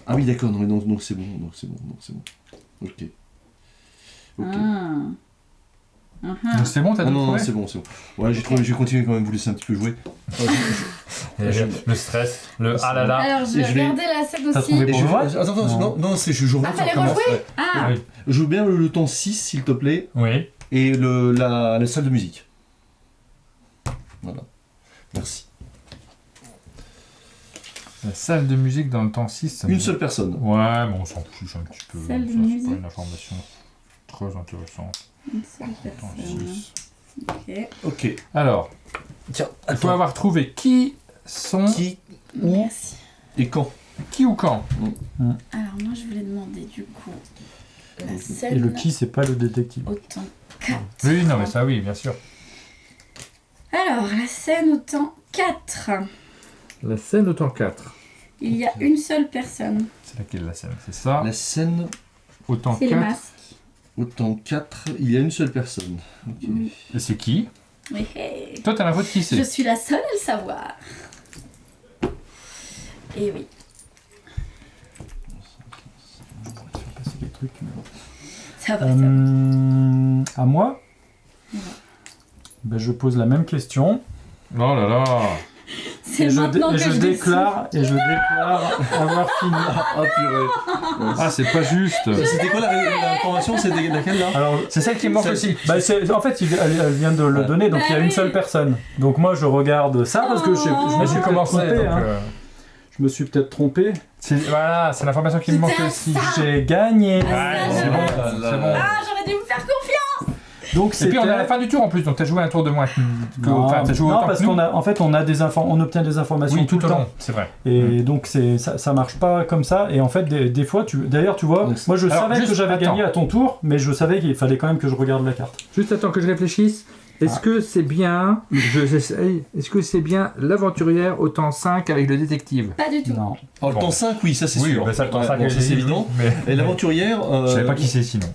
Ah oui, d'accord, non, mais donc c'est bon, donc c'est bon. Ok. Ok. Ah. Donc c'est bon, t'as Ah tout non, trouvé c'est bon. Ouais, j'ai trouvé, j'ai continué quand même, vous laisser un petit peu jouer. Le stress, le ah là là. Alors je Et vais je vais- regarder la scène T'as aussi. trouvé- Et Pour je... le vrai Attends, non, c'est je joue. Ah, fallait rejouer. Ah. Oui. Je veux bien le temps 6, s'il te plaît, Oui. et la salle de musique. Voilà. Merci. La salle de musique dans le temps 6. ça me- Une seule personne. Ouais, mais on s'en fiche un petit peu. Salle de Ça, c'est musique. pas une information très intéressante. Une seule Temps personne. 6. Ok. Ok. Alors, Tiens, il faut avoir trouvé qui sont... Qui, où Merci. et quand. Qui ou quand. Alors moi je voulais demander du coup la Et scène Et le qui, c'est pas le détective. au temps 4. Oui, non, mais ça, oui, bien sûr. Alors la scène au temps 4. La scène au temps 4. Il y a une seule personne. C'est laquelle la scène? C'est ça. La scène Au temps C'est les 4. masques. au temps 4, il y a une seule personne. Ok. Oui. Et c'est qui? Mais hey, Toi, t'as l'info de qui je c'est? suis la seule à le savoir. Et oui. Je pourrais te faire passer des trucs. mais bon. Ça va, ça va. À moi Ouais. Ben, je pose la même question. Oh là là. C'est et je, maintenant que et je je déclare avoir fini. Ah purée. Ah, c'est pas juste. C'était quoi l'information? C'était laquelle là? Alors, C'est celle qui me manque aussi. bah, en fait, elle vient de le Ouais. donner, donc Bah il y a une oui. seule personne. Donc moi, je regarde ça parce que je me Mais suis j'ai peut-être commencé, trompé. donc... hein. Je me suis peut-être trompé. Voilà, c'est l'information qui me manque C'était aussi. ça. J'ai gagné. Ouais, Ah, c'est ça, bon, là, c'est là, bon. là. Ah, j'aurais dû vous faire confiance. Donc Et puis on est à la c'était- fin du tour en plus, donc t'as joué un tour de moins que Non, enfin, t'as joué non, autant parce que nous. qu'on a, en fait, on obtient des informations Oui, tout le au temps. long, c'est vrai. Et donc ça marche pas comme ça. Et en fait, des fois, d'ailleurs, tu vois, Donc, moi je alors, savais juste, que j'avais attends. gagné à ton tour, mais je savais qu'il fallait quand même que je regarde la carte. Juste attends que je réfléchisse. Est-ce que c'est bien, est-ce que c'est bien l'aventurière au temps 5 avec le détective? Pas du tout. Non. Alors, le temps 5, oui, ça c'est Oui, sûr. bah, ça, le temps 5, Bon, ça c'est évident. Mais... Et l'aventurière. Je savais pas qui c'est sinon.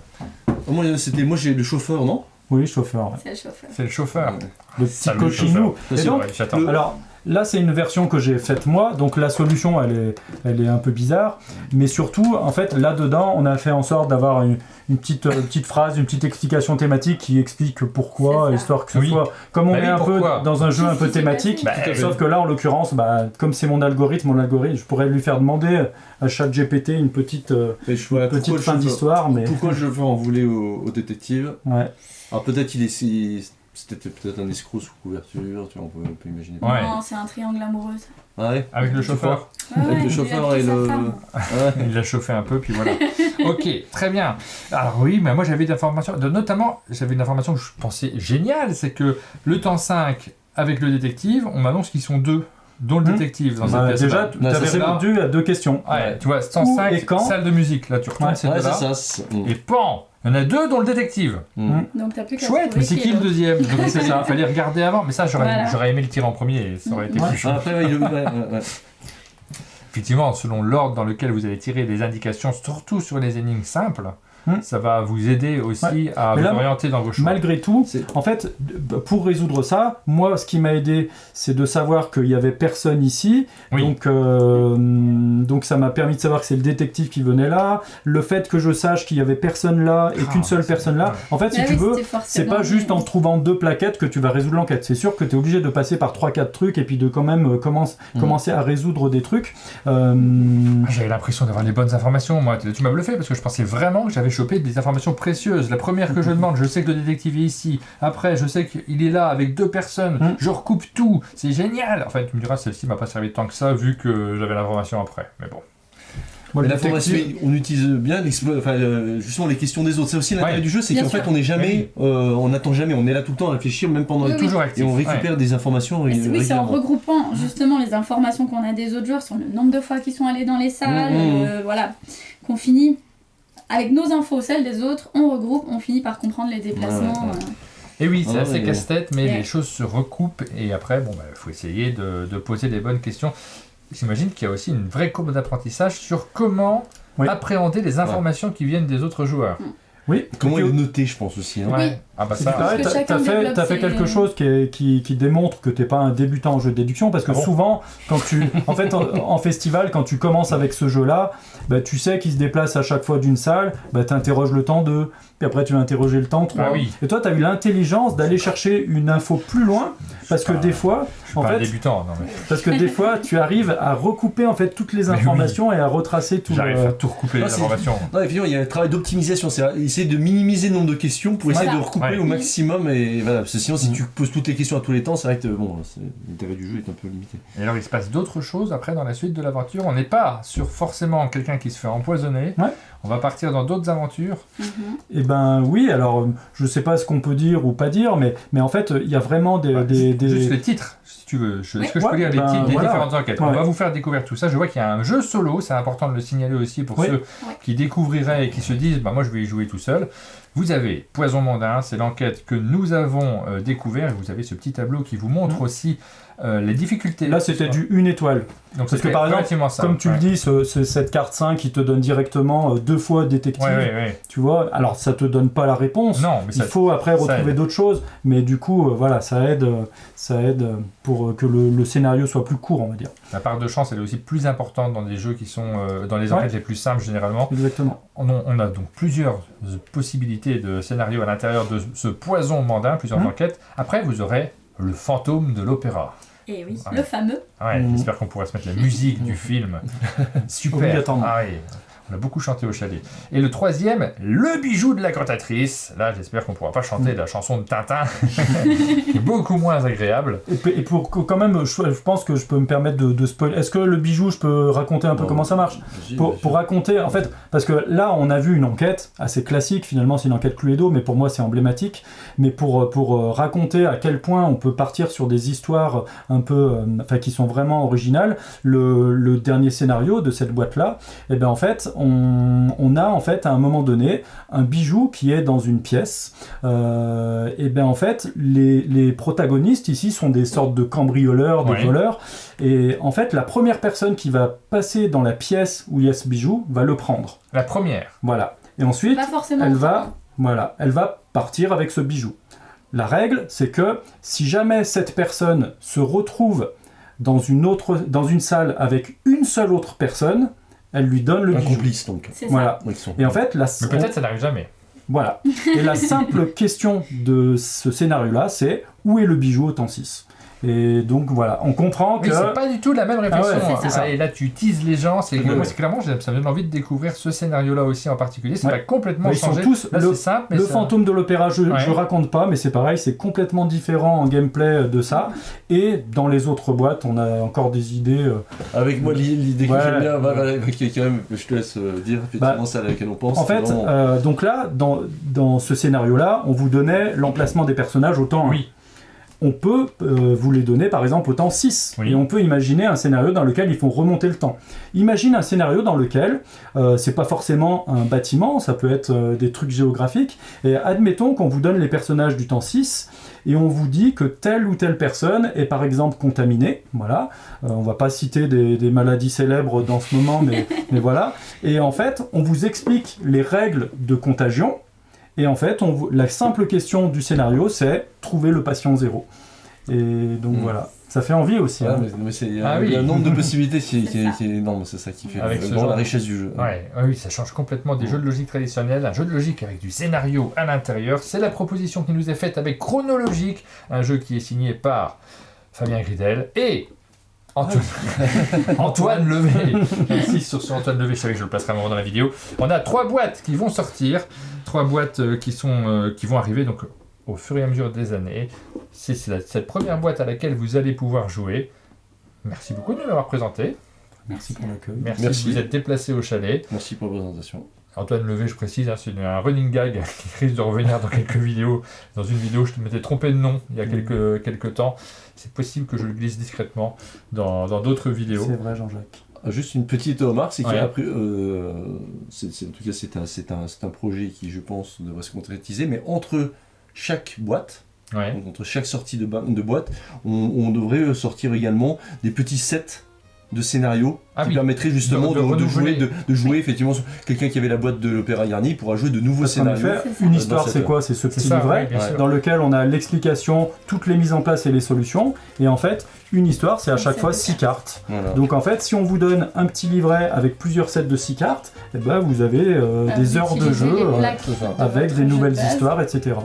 Moi, j'ai le chauffeur, non? Oui, chauffeur. Ouais. C'est le chauffeur. C'est le chauffeur. Le petit Salut, cochinou. Ça, Et c'est donc, Ouais, j'attends. alors, là, c'est une version que j'ai faite moi, donc la solution, elle est un peu bizarre, mais surtout, en fait, là-dedans, on a fait en sorte d'avoir une petite phrase, une petite explication thématique qui explique pourquoi, C'est ça. histoire que ce Oui. soit, comme on Bah est oui, un peu pourquoi dans un jeu un peu Si, thématique, Bah, sauf que là, en l'occurrence, comme c'est mon algorithme, je pourrais lui faire demander à ChatGPT une petite Voilà, petite fin d'histoire, mais... Pourquoi le chauffeur en voulait au détective? Ouais. Alors peut-être c'était peut-être un escroc sous couverture, tu vois, on peut imaginer. Ouais. Non, c'est un triangle amoureux. Ça. Ah ouais. Avec le Tu chauffeur. Ouais, Avec le il a chauffeur pris et sa le. femme. Ouais. Il l'a chauffé un peu, puis voilà. Ok, très bien. Alors oui, mais moi j'avais notamment, j'avais une information que je pensais géniale, c'est que le temps 5 avec le détective, on m'annonce qu'ils sont deux, dont le détective dans cette pièce. Déjà, tu Non, ça, avais c'est répondu à 2 questions. Ouais, tu vois, temps Où 5, et quand salle de musique, là tu retournes Ouais. ces Ouais, deux-là, c'est ça. et pan, il y en a deux dont le détective. Donc t'as plus qu'à Chouette, trouver mais c'est qui est le l'autre. deuxième? Donc c'est ça, il fallait regarder avant, mais ça Voilà. j'aurais aimé le tirer en premier et ça aurait été Ouais. plus chou. Après, ouais, ouais. Effectivement, selon l'ordre dans lequel vous allez tirer des indications, surtout sur les énigmes simples, Hmm. ça va vous aider aussi Ouais. à Mais vous là, orienter dans vos choix. Malgré tout, C'est- en fait, pour résoudre ça, moi, ce qui m'a aidé, c'est de savoir qu'il y avait personne ici. Oui. Donc ça m'a permis de savoir que c'est le détective qui venait là. Le fait que je sache qu'il y avait personne là et qu'une seule personne là. En fait, si Ah tu oui, veux, c'était c'est forcément pas juste mieux. en trouvant 2 plaquettes que tu vas résoudre l'enquête. C'est sûr que tu es obligé de passer par 3-4 trucs et puis de quand même commencer à résoudre des trucs. J'avais l'impression d'avoir les bonnes informations, moi. Tu m'as bluffé parce que je pensais vraiment que j'avais chopé des informations précieuses. La première que je demande, je sais que le détective est ici. Après, je sais qu'il est là avec 2 personnes. Je recoupe tout. C'est génial. Enfin, tu me diras, celle-ci m'a pas servi tant que ça vu que j'avais l'information après. Mais bon. moi, Mais le l'information, détective- on utilise bien justement les questions des autres. C'est aussi l'intérêt Ouais. du jeu, c'est Bien qu'en sûr. fait on n'est jamais, on n'attend jamais, on est là tout le temps à réfléchir, même pendant Oui, les oui. Toujours et actif. on récupère des informations Et oui, c'est en régulièrement. regroupant justement les informations qu'on a des autres joueurs sur le nombre de fois qu'ils sont allés dans les salles, voilà, qu'on finit avec nos infos, celles des autres, on regroupe, on finit par comprendre les déplacements. Ouais. Et oui, c'est Ah assez ouais. casse-tête, mais Ouais. les choses se recoupent et après, bon, faut essayer de poser les bonnes questions. J'imagine qu'il y a aussi une vraie courbe d'apprentissage sur comment Oui. appréhender les informations qui viennent des autres joueurs. Oui. Comment Et il est puis- noté, je pense aussi. Hein. Oui. Ouais. Ah bah Et puis ça. pareil, que chacun t'as développe fait ses- quelque chose qui démontre que t'es pas un débutant en jeu de déduction, parce que Ah bon souvent, en fait, en festival, quand tu commences avec ce jeu-là, bah, tu sais qu'il se déplace à chaque fois d'une salle, bah, tu interroges le temps 2, puis après tu vas interroger le temps 3. Ah oui. Et toi, tu as eu l'intelligence d'aller chercher une info plus loin, parce que pas- des fois, en Pas un fait, débutant, non mais. parce que des fois, tu arrives à recouper en fait toutes les Mais oui. informations et à retracer tout J'arrive le... à tout recouper Ah, les c'est- informations. Non, effectivement, il y a un travail d'optimisation, c'est essayer de minimiser le nombre de questions pour essayer Voilà. de recouper Ouais. au maximum. Et voilà, parce que sinon, si tu poses toutes les questions à tous les temps, c'est vrai que bon, l'intérêt du jeu est un peu limité. Et alors, il se passe d'autres choses après dans la suite de l'aventure. On n'est pas sur forcément quelqu'un qui se fait empoisonner. Ouais. On va partir dans d'autres aventures. Mhm. Eh ben oui, alors je sais pas ce qu'on peut dire ou pas dire, mais en fait, il y a vraiment des... Juste les titres, si tu veux. Est-ce que je peux Ouais, lire les ben, titres des voilà. différentes enquêtes? On Ouais. va vous faire découvrir tout ça. Je vois qu'il y a un jeu solo, c'est important de le signaler aussi pour Oui. ceux qui découvriraient et qui se disent bah, moi je vais y jouer tout seul. Vous avez Poison mondain, c'est l'enquête que nous avons découvert. Et vous avez ce petit tableau qui vous montre aussi les difficultés. Là, c'était du 1 étoile. Donc parce que, par exemple, relativement simple. Comme tu le dis, cette carte 5 qui te donne directement 2 fois détective, Ouais. tu vois, alors ça te donne pas la réponse. Non, mais Il ça, faut après ça retrouver aide. d'autres choses, mais du coup, voilà, ça aide pour que le scénario soit plus court, on va dire. la part de chance elle est aussi plus importante dans des jeux qui sont dans les Ouais. enquêtes les plus simples généralement. Exactement. On a donc plusieurs possibilités de scénarios à l'intérieur de ce poison mondain, plusieurs enquêtes. Après, vous aurez le fantôme de l'opéra. Et oui, Ouais. le fameux. Ouais, j'espère qu'on pourra se mettre la musique du film. Super. Obligatoirement. Ah oui. On a beaucoup chanté au chalet. Et le troisième, le bijou de la cantatrice. Là, j'espère qu'on pourra pas chanter la chanson de Tintin, qui est beaucoup moins agréable. Et pour quand même, je pense que je peux me permettre de spoiler. Est-ce que le bijou, je peux raconter un peu Non. comment ça marche pour raconter, en fait, parce que là, on a vu une enquête assez classique, finalement, c'est une enquête Cluedo, mais pour moi, c'est emblématique. Mais pour raconter à quel point on peut partir sur des histoires un peu, qui sont vraiment originales, le dernier scénario de cette boîte-là, eh ben, en fait, on a en fait à un moment donné un bijou qui est dans une pièce. Et bien en fait, les protagonistes ici sont des sortes de cambrioleurs, de voleurs. Et en fait, la première personne qui va passer dans la pièce où il y a ce bijou va le prendre. La première. Voilà. Et ensuite, Pas forcément. elle va partir avec ce bijou. La règle, c'est que si jamais cette personne se retrouve dans une salle avec une seule autre personne, elle lui donne le Un bijou. complice, donc. C'est Voilà. Donc, ils sont- Et en fait, Mais peut-être ça n'arrive jamais. voilà. Et la simple question de ce scénario-là, c'est où est le bijou au temps 6 ? Et donc voilà, on comprend que... Oui, c'est pas du tout la même réflexion. Ah ouais, c'est ça. Et là, tu teases les gens. C'est Ouais. moi, c'est clairement, ça me donne envie de découvrir ce scénario-là aussi en particulier. Ça Ouais. va complètement Ils sont changer. tous Là, c'est simple, mais le ça- fantôme de l'opéra, je Ouais. raconte pas, mais c'est pareil, c'est complètement différent en gameplay de ça. Et dans les autres boîtes, on a encore des idées. Avec moi, l'idée que Ouais. j'aime bien, qui est quand même, je te laisse dire effectivement celle à laquelle on pense. En fait, c'est vraiment- donc là, dans ce scénario-là, on vous donnait l'emplacement des personnages au temps 1. Oui. On peut vous les donner par exemple au temps 6. Oui. Et on peut imaginer un scénario dans lequel il faut remonter le temps. Imagine un scénario dans lequel c'est pas forcément un bâtiment, ça peut être des trucs géographiques. Et admettons qu'on vous donne les personnages du temps 6 et on vous dit que telle ou telle personne est par exemple contaminée. Voilà. On va pas citer des maladies célèbres dans ce moment, mais voilà. Et en fait, on vous explique les règles de contagion. Et en fait, la simple question du scénario, c'est trouver le patient zéro. Et donc voilà, ça fait envie aussi. Ouais, Hein. mais il y Ah a oui. un nombre de possibilités qui C'est ça. est énorme, c'est ça qui fait Avec ce vraiment genre la de- richesse du jeu. Ouais, oui, ça change complètement des jeux de logique traditionnels. Un jeu de logique avec du scénario à l'intérieur. C'est la proposition qui nous est faite avec Chronologique, un jeu qui est signé par Fabien Gridel et Antoine Levé. J'insiste sur Antoine Levé, je savais que je le placerai à un moment dans la vidéo. On a 3 boîtes qui vont sortir, 3 boîtes qui vont arriver donc au fur et à mesure des années. C'est cette première boîte à laquelle vous allez pouvoir jouer. Merci beaucoup de nous l'avoir présenté. Merci pour l'accueil. Merci, Merci. de vous être déplacé au chalet. Merci pour la présentation. Antoine Levé, je précise, hein, c'est un running gag qui risque de revenir dans quelques vidéos. Dans une vidéo, je m'étais trompé de nom il y a quelques temps. C'est possible que je le glisse discrètement dans d'autres vidéos. C'est vrai, Jean-Jacques. Juste une petite remarque, c'est Ouais. qu'après, en tout cas c'est un projet qui je pense devrait se concrétiser, mais entre chaque boîte, Ouais. donc entre chaque sortie de boîte, on devrait sortir également des petits sets de scénarios Ah qui oui. permettraient justement De renouveler. de jouer effectivement sur quelqu'un qui avait la boîte de l'Opéra Garni pourra jouer de nouveaux Parce qu'en scénarios. effet, C'est ça. une histoire, Dans c'est cette- quoi? C'est ce C'est petit ça, livret ouais, bien Ouais. sûr. dans lequel on a l'explication, toutes les mises en place et les solutions. Et en fait, une histoire, c'est à chaque C'est fois ça. 6 cartes. Voilà. Donc en fait, si on vous donne un petit livret avec plusieurs sets de 6 cartes, eh ben, vous avez des Vous heures de utilisez jeu les plaques c'est ça. de avec votre des jeu nouvelles de base. histoires, etc.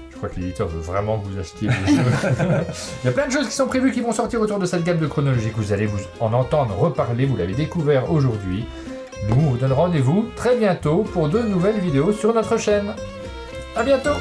Je crois que l'éditeur veut vraiment que vous achetiez le jeu. Il y a plein de choses qui sont prévues qui vont sortir autour de cette gamme de chronologique. Vous allez vous en entendre reparler, vous l'avez découvert aujourd'hui. Nous, on vous donne rendez-vous très bientôt pour de nouvelles vidéos sur notre chaîne. À bientôt!